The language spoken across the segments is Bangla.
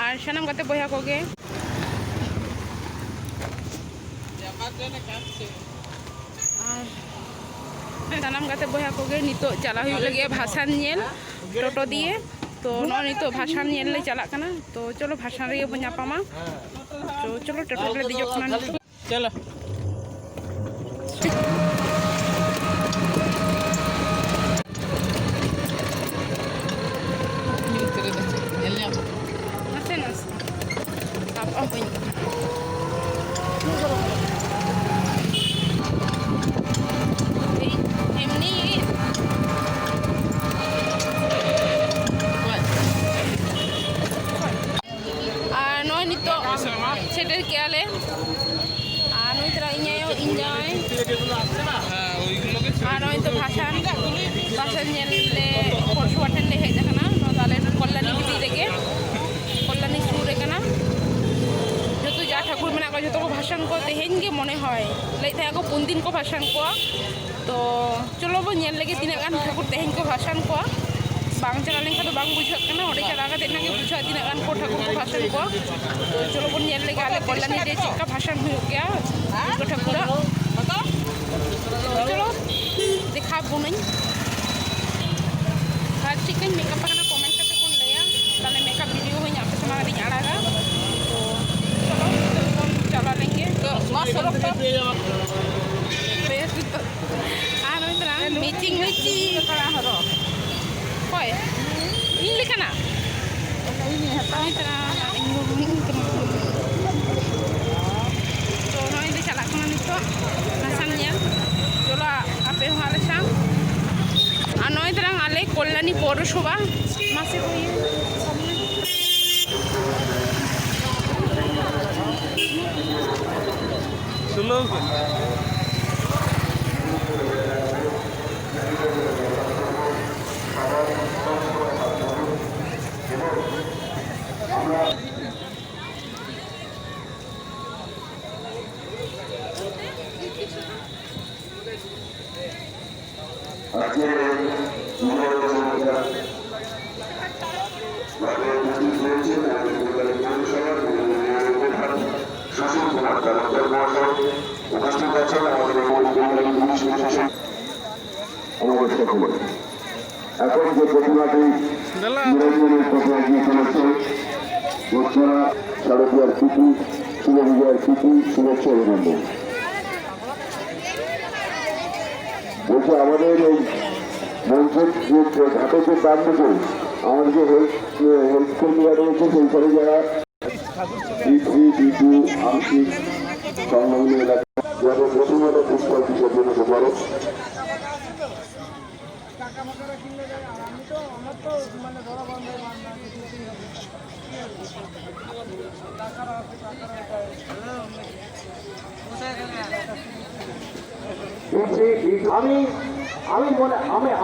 আর সানাম গাতে বইয়া কোগে সানাম গাতে বইয়া কোগে নিতো চালা হুᱭᱩᱜ ᱞᱟᱹᱜᱤᱫ ভাসান ᱧᱮᱞ টোটো দিয়ে তো নয় নিতো ভাসান ᱧᱮᱞ ᱞᱮ ᱪᱟᱞᱟᱜ ᱠᱟᱱᱟ ᱛᱚ চলো ভাসান ᱨᱮᱜᱮ ᱵᱚᱱ ᱧᱟᱯᱟᱢᱟ তো চলো টোটো ᱨᱮ ᱫᱮᱡᱚᱜ ᱠᱟᱱᱟ চলো নাচে নাচ apa ini ini noi nito seter keale noi tera ingya noi to bhasan nyelle porsu aten le hej akana no dale kollani bidi rege kollani sur ekana joto ja Thakur mena ko joto ko bhasan ko teheñ ge mone hoy lei thaya ko 3 din ko bhasan ko to cholo bo nyel lege tina gan Thakur teheñ ko bhasan ko bang chala lengka to bang bujhak kana ode chala kate nage bujha tina gan ko Thakur ko bhasan ko to cholo bon nyel lege ale kollani re chekka bhasan huyuk gaya ko Thakur cholo dekha bonai har chicken makeup kana comment kate bon leya tale makeup video hoy ape sama ri araga to cholo bon chala lenge to masoro to ano itra meeting para haro koi ini likana ini hata itra ingin to no ini chala kana nito nasannya cholo ape hale sang ano itra ale kollani পৌরসভা মাসে হই চলো এখন যে প্রতিমাটি শারদীয়ার প্রীতি শুভবিজয়ের প্রীতি শুভেচ্ছা অভিনন্দন বলছে আমাদের এই মঞ্চের যে ঘাটের যে দাম দিকে আমাদের যে হেলথ কর্মীরা রয়েছে সেইখানে যারা বিটু আংশিক সংলগ্ন এলাকা যাদের প্রতিমত পুষ্পাল বিসর্জন হতে পারো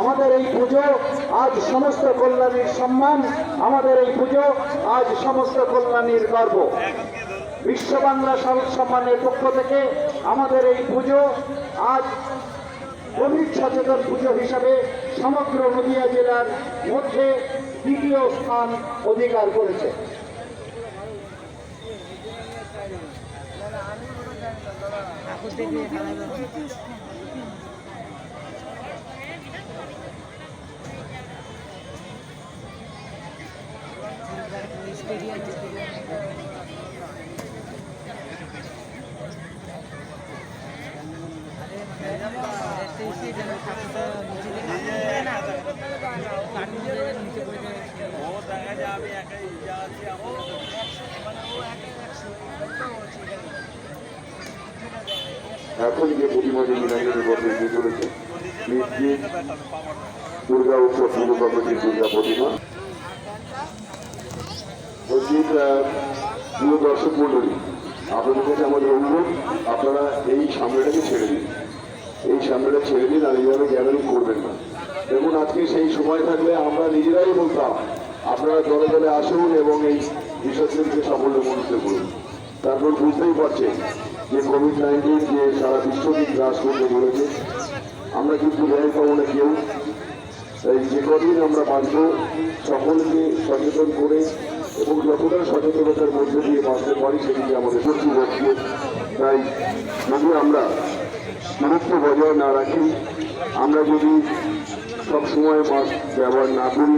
আমাদের এই পুজো আজ সমস্ত কল্যাণীর সম্মান আমাদের এই পুজো আজ সমস্ত কল্যাণীর গর্ব বিশ্ব বাংলা সম্মানের পক্ষ থেকে আমাদের এই পুজো আজ কোভিড সচেতন পুজো হিসাবে সমগ্র নদিয়া জেলার মধ্যে দ্বিতীয় স্থান অধিকার করেছে এখন যে প্রতিমাটি বিনায়কের বছর দিয়ে চলেছে দুর্গা উৎসব পুরো কমিটির দুর্গা প্রতিমা বলছি প্রিয় দর্শক মন্ডলী আপনাদের কাছে আমাদের অনুরোধ আপনারা এই সামনেটাকে ছেড়ে দিন এই সামনেটা ছেড়ে দিন আর এইভাবে গ্যাদারিং করবেন না দেখুন আজকে সেই সময় থাকলে আমরা নিজেরাই বলতাম আপনারা দলে দলে আসুন এবং এই বিসর্জনকে সাফল্যমণ্ডিত করুন তারপর বুঝতেই পারছেন যে কোভিড-19 যে সারা বিশ্বকে গ্রাস করতে বলেছে আমরা কিন্তু রেহাই পাবো না কেউ এই যে কদিন আমরা বাঁচব সকলকে সচেতন করে এবং যতটা সচেতনতার মধ্যে দিয়ে বাঁচতে পারি সেদিকে আমাদের প্রচুর লক্ষ্য। তাই যদি আমরা দূরত্ব বজায় না রাখি, আমরা যদি সবসময় মাস্ক ব্যবহার না করি,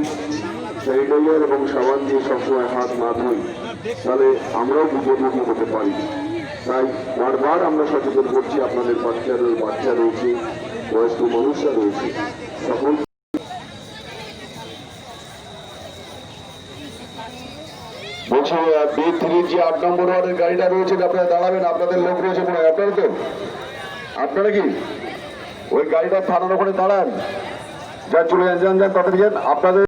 স্যানিটাইজার এবং সাবান দিয়ে সবসময় হাত না ধুই, তাহলে আমরাও বিপদমুখী হতে পারি। তাই বারবার আমরা সচেতন করছি, আপনাদের বাচ্চা রয়েছে, বয়স্ক মানুষরা রয়েছে, সকল বলছি B3 যে 8 নম্বর ওয়ার্ডের গাড়িটা রয়েছে, আপনারা দাঁড়াবেন, আপনাদের লোক রয়েছে মনে হয়, আপনারা তো আপনারা কি ওই গাড়িটা থানার ওখানে দাঁড়ান, যা চলে যান তাড়াতাড়ি যান আপনাদের।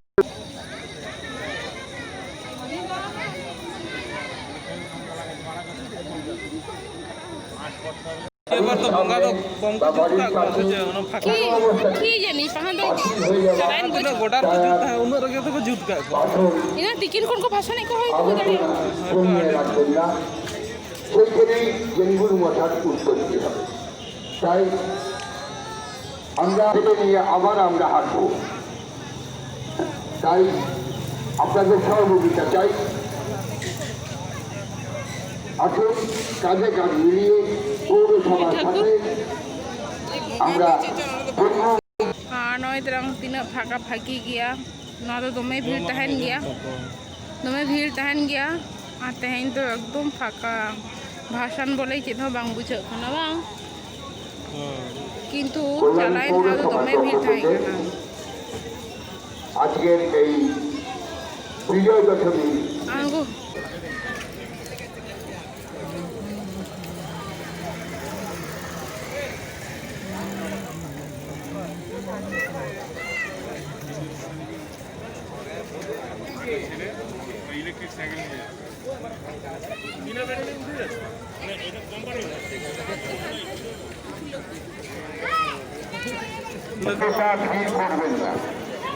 টিকিন কোন को भाषा नहीं को है সেইখানেই ডেঙ্গুর মশার উৎপত্তি হবে। তাই আমরা থেকে নিয়ে আবার আমরা হাঁটবো। তাই আপনাদের সহযোগিতা চাই। আসুন কাঁধে কাঁধ মিলিয়ে পৌরসভার সাথে আমরা नॉय तरंग तीना फाका फाकी गया ना तो दमे भीड़ तहन गया दमे भीड़ तहन गया और तहन तो एकदम फाका भाषण बोले चेत बांग बुझे खाना बांग किंतु चालाइन था तो दमे भीड़ थाई खाना আজকের এই বিজয় দশমী आगो इलेक्ट्रिक साइकिल में बिना बैटरी में उठे মানে এটা কোম্পানি না ভিড় করবেন না,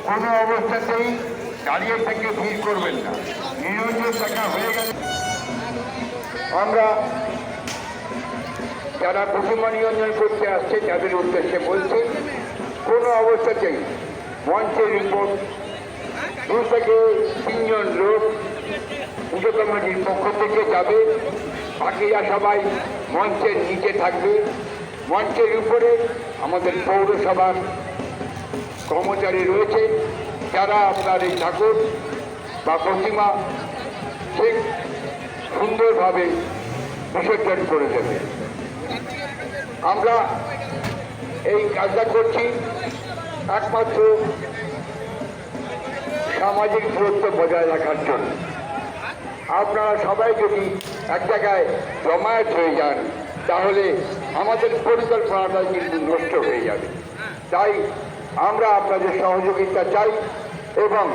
কোনো অবস্থাতেই দাঁড়িয়ে থেকে ভিড় করবেন না। নিরঞ্জন টাকা হয়ে গেলে আমরা যারা প্রতিমা নিরঞ্জন করতে আসছে তাদের উদ্দেশ্যে বলছি, কোনো অবস্থাতেই মঞ্চের উপর 2 থেকে 3 জন লোক পুজো কমিটির পক্ষ থেকে যাবে, বাকিরা সবাই মঞ্চের নিচে থাকবে। মঞ্চের উপরে আমাদের পৌরসভার কর্মচারী রয়েছে, যারা আপনার এই ঠাকুর বা প্রতিমা ঠিক সুন্দরভাবে বিসর্জন করে দেবে। আমরা এই কাজটা করছি একমাত্র সামাজিক দূরত্ব বজায় রাখার জন্য। আপনারা সবাই যদি এক জায়গায় জমায়েত হয়ে যান তাহলে আমাদের পরিকল্পনাটা কিন্তু নষ্ট হয়ে যাবে। তাই আমরা আপনাদের সহযোগিতা চাই এবং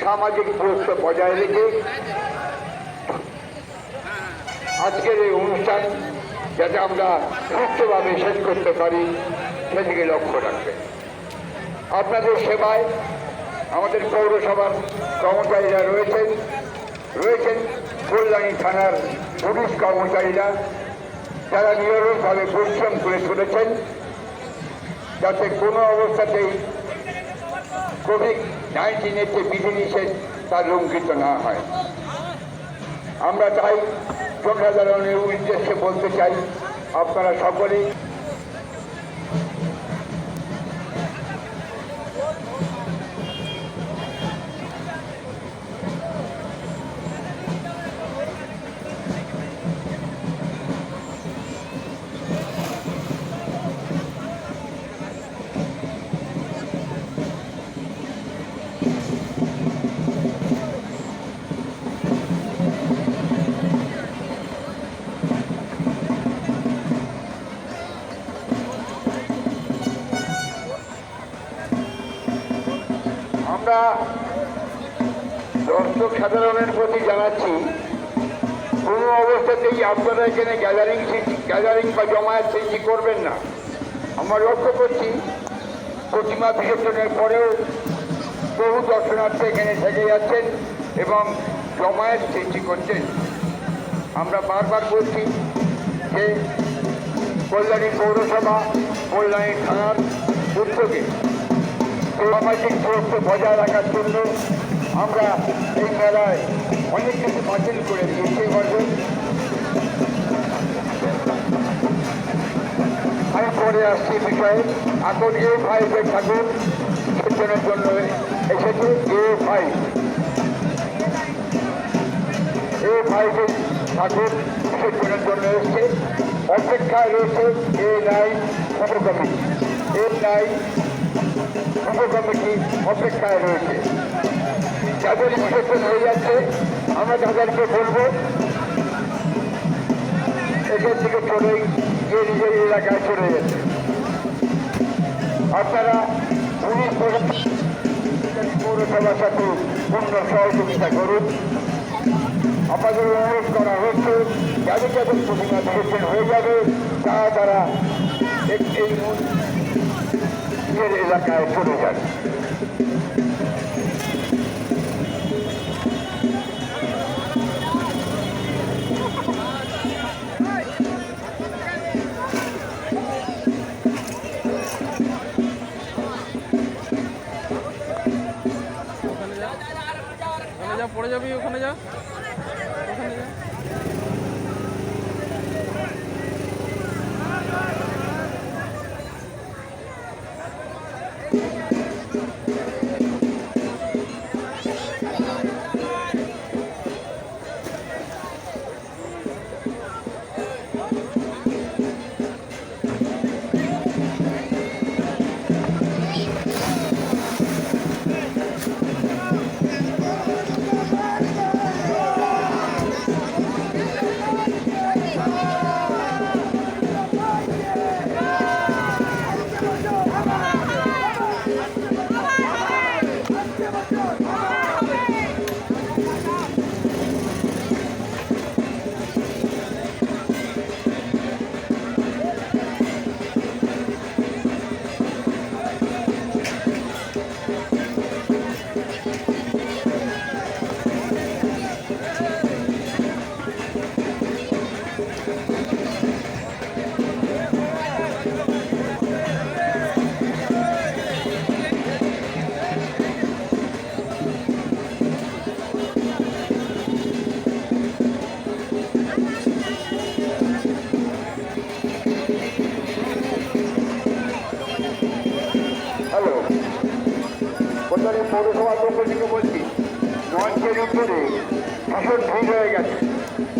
সামাজিক দূরত্ব বজায় রেখে আজকের এই অনুষ্ঠান যাতে আমরা সুস্থভাবে শেষ করতে পারি সেদিকে লক্ষ্য রাখবেন। আপনাদের সেবায় আমাদের পৌরসভার কর্মচারীরা রয়েছেন কল্যাণী থানার পুলিশ কর্মচারীরা, যারা নিরন্তরভাবে পরিশ্রম করে চলেছেন যাতে কোনো অবস্থাতেই কোভিড-19 যে বিধিনিষেধ তার লঙ্ঘিত না হয়। আমরা চাই, জনসাধারণের উদ্দেশ্যে বলতে চাই, আপনারা সকলেই আমরা দর্শক সাধারণের প্রতি জানাচ্ছি, কোনো অবস্থাতেই আপনারা এখানে গ্যাদারিং বা জমায়েত সৃষ্টি করবেন না। আমরা লক্ষ্য করছি প্রতিমা বিসর্জনের পরেও বহু দর্শনার্থী এখানে থেকে যাচ্ছেন এবং জমায়েত সৃষ্টি করছেন। আমরা বারবার বলছি যে কল্যাণী পৌরসভা, কল্যাণী থানার উদ্যোগে সামাজিক দূরত্ব বজায় রাখার জন্য আমরা এই মেলায় অনেক কিছু বাতিল করে দিয়েছে বছর। আমি পরে আসছি বিষয়ে। এখন A5 ঠাকুর সেজনের জন্য এসেছে। A5 ঠাকুর সেজনের জন্য এসছে। অপেক্ষায় রয়েছে A9 উপকমিটি। A9 উপকমিটি অপেক্ষায় রয়েছে। যাদের বিসর্জন হয়ে যাচ্ছে আমরা তাদেরকে বলবো এখান থেকে চলেই গিয়ে নিজের এলাকায় চলে যেতে। আপনারা পুলিশ পৌরসভার সাথে পূর্ণ সহযোগিতা করুন। আপনাদের অনুরোধ করা হচ্ছে যাদের যাদের প্রতিমা বিসর্জন হয়ে যাবে তারা এই নিজের এলাকায় চলে যাবে। পড়ে যাবি, ওখানে যা, ওখানে যা। পৌরসভার পক্ষ থেকে বলছি মঞ্চের উপরে ভীষণ ভিড় হয়ে গেছে।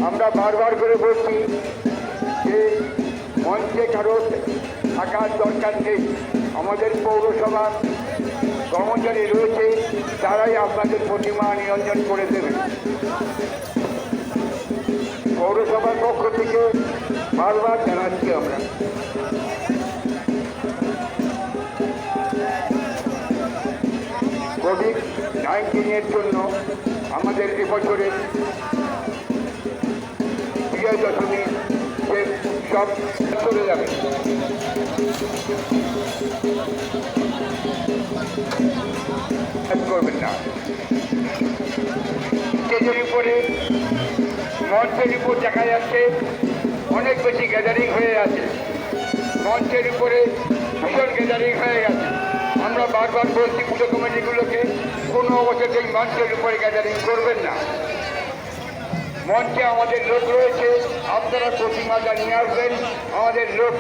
আমরা বারবার করে বলছি যে মঞ্চে কারো থাকার দরকার নেই। আমাদের পৌরসভার কর্মচারী রয়েছে, তারাই আপনাদের প্রতিমা নিরঞ্জন করে দেবে। পৌরসভার পক্ষ থেকে বারবার জানাচ্ছি আমরা। কোভিড-19 জন্য আমাদের এবছরের বিজয় দশমী সব চলে যাবে। করবেন না। স্টেজের উপরে মঞ্চের উপর দেখা যাচ্ছে অনেক বেশি গ্যাদারিং হয়ে আছে। মঞ্চের উপরে ভীষণ গ্যাদারিং হয়ে গেছে। আমরা বারবার বলছি পুজো কমিটিগুলোকে কোনো অবস্থাতেই মঞ্চের উপরে গ্যাদারিং করবেন না। মঞ্চে আমাদের লোক রয়েছে, আপনারা প্রতিমাটা নিয়ে আসবেন, আমাদের লোক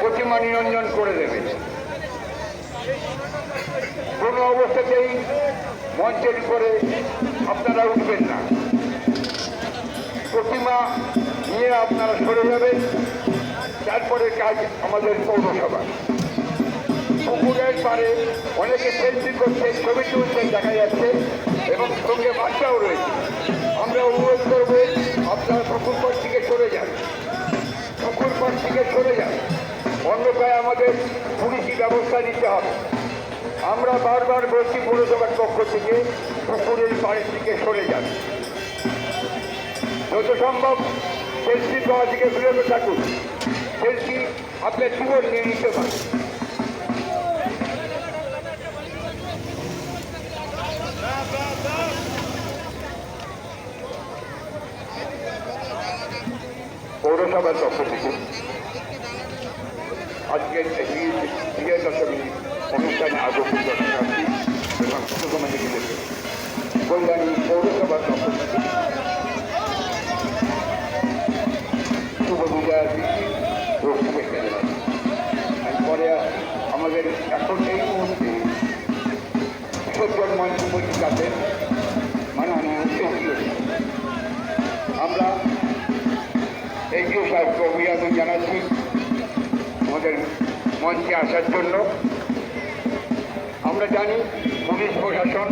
প্রতিমা নিরঞ্জন করে দেবে। কোনো অবস্থাতেই মঞ্চের উপরে আপনারা উঠবেন না। প্রতিমা নিয়ে আপনারা সরে যাবেন। তারপরে কাজ আমাদের পৌরসভা। পুকুরের পাড়ে অনেকে সেলফি করছে, ছবি তুলছেন দেখা যাচ্ছে, এবং সঙ্গে বাচ্চাও রয়েছে। আমরা অনুরোধ করব আপনারা পুকুর পাড় থেকে সরে যান, পুকুর পাড় থেকে সরে যান, অন্যথায় আমাদের পুলিশি ব্যবস্থা নিতে হবে। আমরা বারবার বলছি পৌরসভার পক্ষ থেকে পুকুরের পাড়ের দিকে সরে যান। যত সম্ভব সেলফি পাওয়া থেকে বিরত থাকুন। সেলফি আপনার জীবন নিয়ে নিতে পারেন। পৌরসভার পক্ষ থেকে আজকের বিজয় দশমী অনুষ্ঠানে আগত দর্শনার্থী এবং পুজো কমিটিকে উপস্থিত আছেন মাননীয় মুখ্যমন্ত্রী। আমরা এগিয়ে সাহেবকে অভিনন্দন জানাচ্ছি আমাদের মঞ্চে আসার জন্য। আমরা জানি পুলিশ প্রশাসন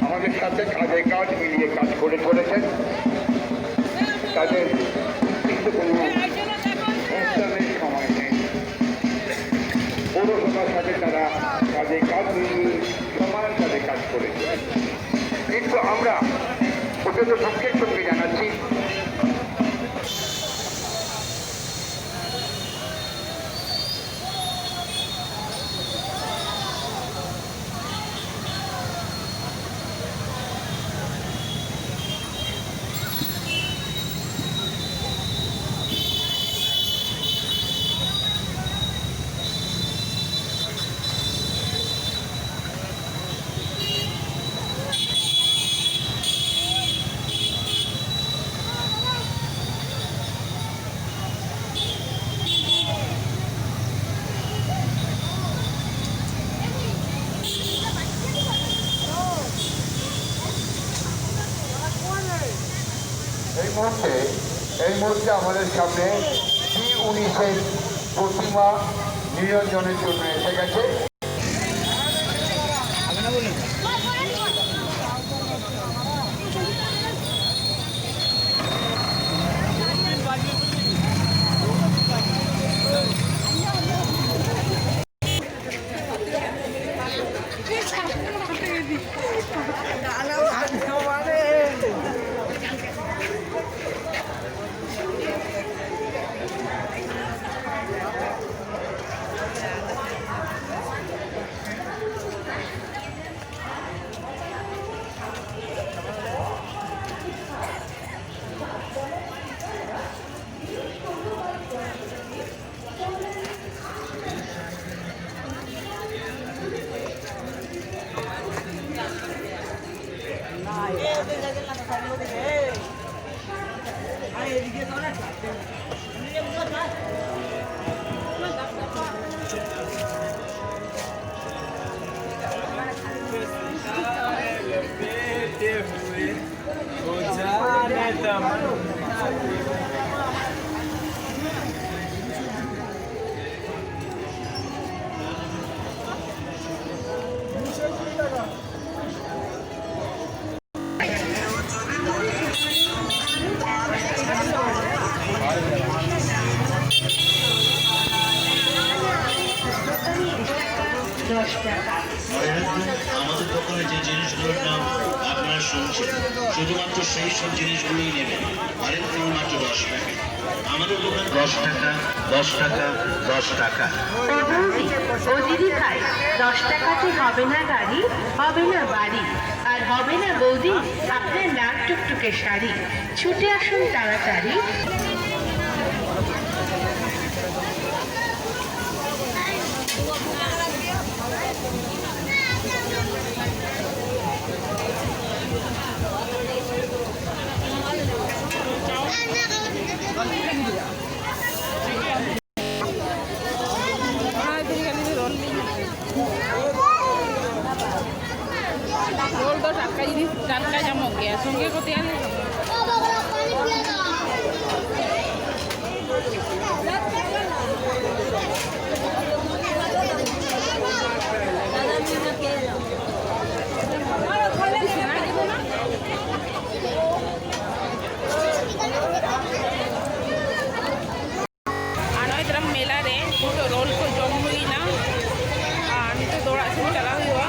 আমাদের সাথে কাঁধে কাঁধ মিলিয়ে কাজ করে চলেছেন। তাদের কিন্তু কোনো অনুষ্ঠানের সময় নেই। পৌরসভার সাথে তারা কাঁধে কাঁধ মিলিয়ে সমান কাজে কাজ করেছে। কিন্তু আমরা অত্যন্ত দুঃখের সঙ্গে জানাচ্ছি এই মুহূর্তে আমাদের সামনে G19 প্রতিমা নিরঞ্জনের জন্য এসে গেছে। আমাদের দোকানে যে জিনিসগুলোর নাম আপনারা শুনছেন শুধুমাত্র সেই সব জিনিসগুলোই নেবেন, আরেকটু মাত্র 10 টাকা। আমাদের দোকান 10 টাকা 10 টাকা 10 টাকা। ও দিদি ভাই 10 টাকাতে হবে না গাড়ি, হবে না বাড়ি, আর হবে না বৌদি আপনার লাল টুকটুকে শাড়ি। ছুটে আসুন তাড়াতাড়ি। रोल तो टाटका जिनिस टाटका जामक गया संगे को तैयार मेला रे तो रोल को जम हुई ना तो दौड़ा से चला हुआ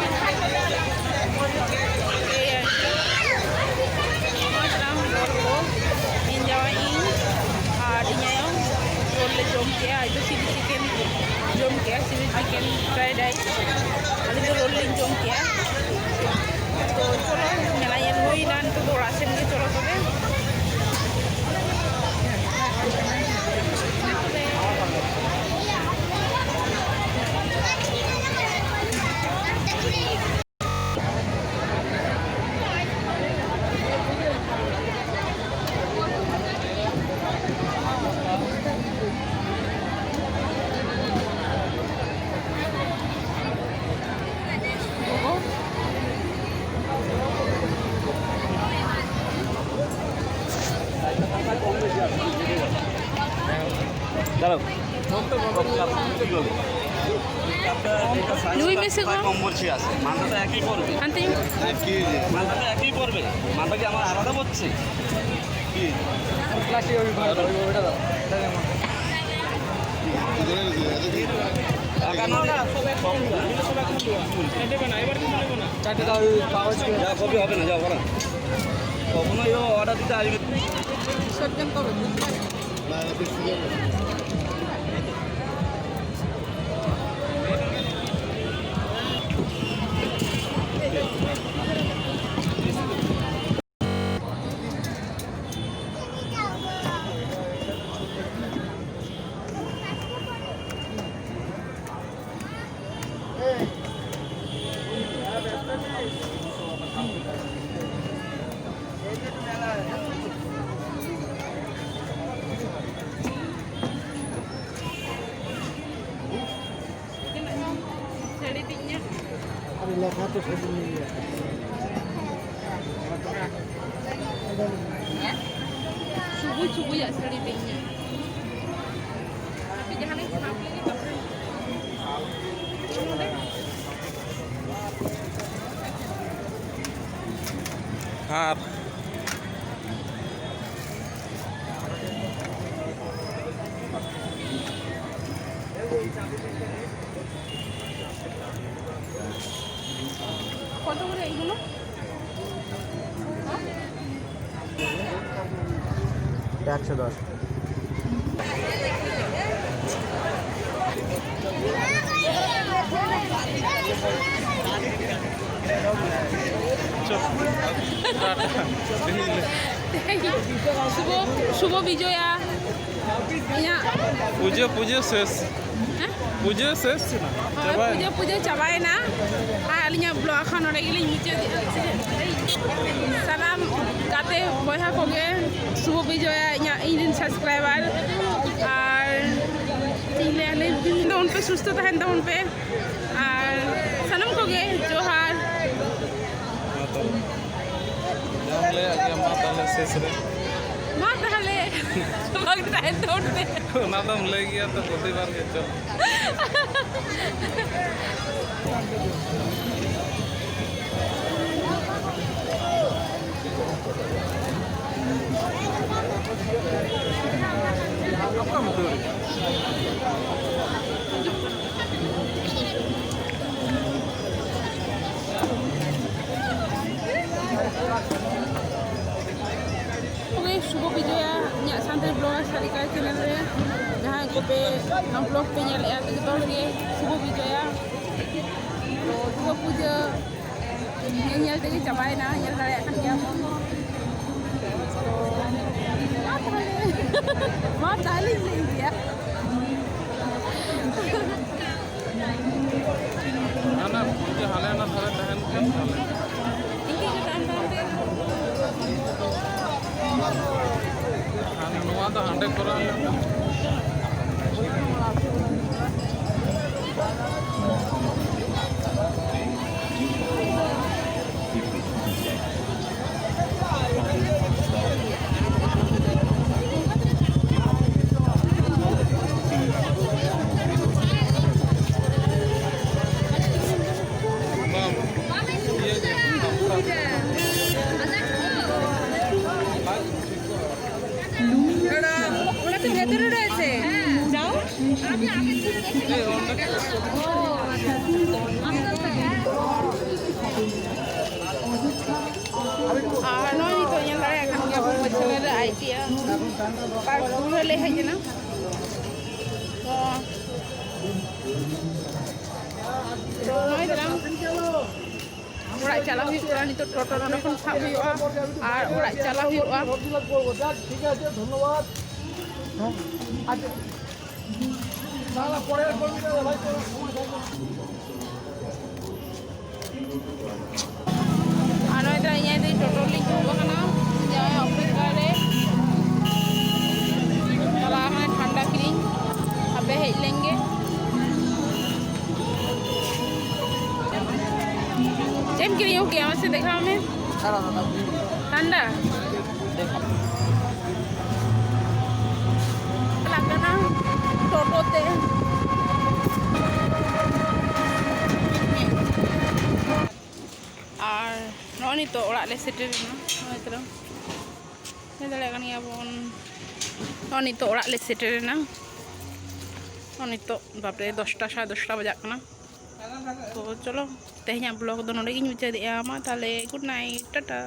দুই মেসে গো কম বলছি আছে মানটা একই পড়বে আনতে মানটা একই পড়বে মানটা কি আমার আলাদা পড়ছে কি কপি হবে না যাও না কখনো অর্ডার দিতে আসবে সজ্জন কবে subuh ya selipingnya. Tapi jangan yang sampai gitu. হাত কত করে এইগুলো? একশো 10 শুভ বিজয়া পুজো শেষ পুজো শেষ puja cabaina alinya blog akan orang ini muncul salam kate boiha koge subuh bijoya nya ingin subscriber আর tinggal tahun pe susto tahan tahun pe আর sanam koge johar জানলে আগে মা তাহলে শেষ রে মা তাহলে তোমাকে তাই দৌড়তে না তো লে গিয়া তো প্রতিবার কে চল Oke, subuh video ya, nyak santai blogger Sarika channelre, jahan ko pe nam blog pe nyal ya to dol ge subuh video ya. To dua puja nyal tege cabai na, nyal dare akan ya mo. Ma tali ya. না পুজো হালে না ধরে তাহেন কেন হালে Ini ke tante. আর নোয়া তো হান্ডে করা ওরা তো ভেতরে রয়েছে যাও আর নয় তো yang lain akan dia buat ada idea par dulu leh aja na তো নয় দিলাম ওড়াই চালা হুইউগᱼᱟ নিতো টোটো অনেকক্ষণ সাব হুইউগᱼᱟ আর ওড়াই চালা হুইউগᱼᱟ ঠিক আছে ধন্যবাদ পরের আর নয় দিলাম ইয়ে দিয়ে টোটো লিঙ্ক হবো না যাওয়ায় অপেক্ষা রে চালা মানে ঠান্ডা কিরিং আবে হেজ লেঙ্গে चेम किरी हो गया से देखा हमें ठंडा लगना টোটোতে। আর নয় তো ওড়াগ লে সেটেরেনা হয়তো ᱧᱮᱞ ᱫᱟᱲᱮᱭᱟᱜ ᱠᱟᱱ ᱜᱮᱭᱟᱵᱚᱱ ᱱᱤᱛᱚᱜ ᱚᱲᱟᱜ ᱞᱮ ᱥᱮᱴᱮᱨᱮᱱᱟ ᱱᱤᱛᱚᱜ ᱵᱟᱯᱨᱮ 10টা 10:30 ᱵᱟᱡᱟᱜ ᱠᱟᱱᱟ ᱛᱚ ᱪᱚᱞᱚ ᱛᱮᱦᱮᱧᱟᱜ ᱵᱞᱚᱜ ᱫᱚ ᱱᱚᱰᱮ ᱜᱤᱧ ᱢᱩᱪᱟᱹᱫᱮᱜᱼᱟ ᱢᱟ ᱛᱟᱦᱞᱮ ᱜᱩᱰ ᱱᱟইᱴ ᱴᱟᱴᱟ